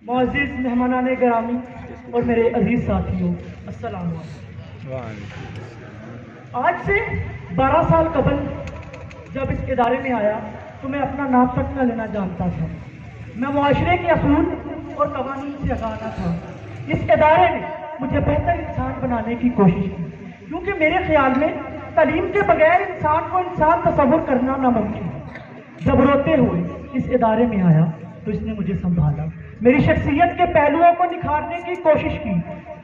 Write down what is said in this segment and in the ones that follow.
معزز مہمانان گرامی اور میرے عزیز ساتھیوں، السلام علیکم۔ آج سے 12 سال قبل جب اس ادارے میں آیا تو میں اپنا نام تک نہ لینا جانتا تھا۔ میں معاشرے کے اصول اور قوانین سے آگاہ تھا۔ اس ادارے نے مجھے بہتر انسان بنانے کی کوشش کی، کیونکہ میرے خیال میں تعلیم کے بغیر انسان کو انسان تصور کرنا ناممکن ہے۔ جب روتے ہوئے اس ادارے میں آیا تو اس نے مجھے سنبھالا، میری شخصیت کے پہلوؤں کو نکھارنے کی کوشش کی،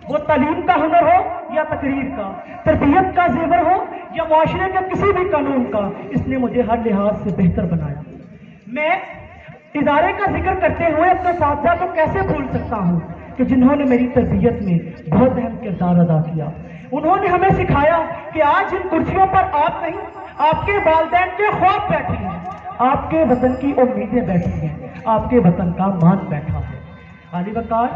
وہ تعلیم کا ہنر ہو یا تقریر کا، تربیت کا زیور ہو یا معاشرے کے کسی بھی قانون کا، اس نے مجھے ہر لحاظ سے بہتر بنایا۔ میں ادارے کا ذکر کرتے ہوئے اپنے اساتذہ کو کیسے بھول سکتا ہوں کہ جنہوں نے میری تربیت میں بہت اہم کردار ادا کیا۔ انہوں نے ہمیں سکھایا کہ آج ان کرسیوں پر آپ نہیں، آپ کے والدین کے خواب بیٹھے ہیں، آپ کے وطن کی امیدیں بیٹھی ہیں، آپ کے وطن کا مان بیٹھا ہے۔ عالی وقار،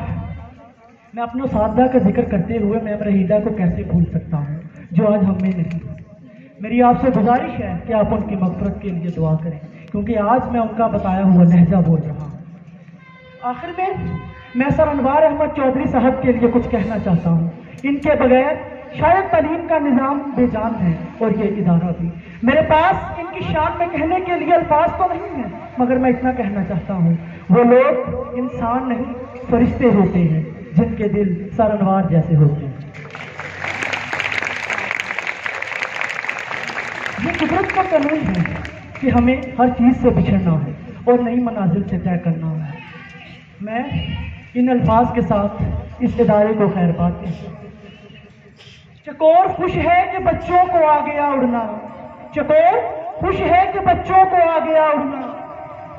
میں اپنے اساتذہ کا ذکر کرتے ہوئے میم رحیدہ کو کیسے بھول سکتا ہوں جو آج ہم میں نہیں۔ میری آپ سے گزارش ہے کہ آپ ان کی مغفرت کے لیے دعا کریں، کیونکہ آج میں ان کا بتایا ہوا لہجہ بول رہا ہوں۔ آخر میں سر انوار احمد چودھری صاحب کے لیے کچھ کہنا چاہتا ہوں۔ ان کے بغیر شاید تعلیم کا نظام بے جان ہے اور یہ ادارہ بھی۔ میرے پاس ان کی شان میں کہنے کے لیے الفاظ تو نہیں ہیں، مگر میں اتنا کہنا چاہتا ہوں، وہ لوگ انسان نہیں فرشتے ہوتے ہیں جن کے دل سر انوار جیسے ہوتے ہیں۔ یہ قدرت کا قانون ہے کہ ہمیں ہر چیز سے بچھڑنا ہے اور نئی منازل سے طے کرنا ہے۔ میں ان الفاظ کے ساتھ اس ادارے کو خیر بات کہتا ہوں۔ چکور خوش ہے کہ بچوں کو آ گیا اڑنا، چکور خوش ہے کہ بچوں کو آ گیا اڑنا،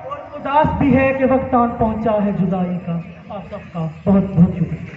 اور اداس بھی ہے کہ وقت آن پہنچا ہے جدائی کا۔ آپ سب کا بہت بہت شکریہ۔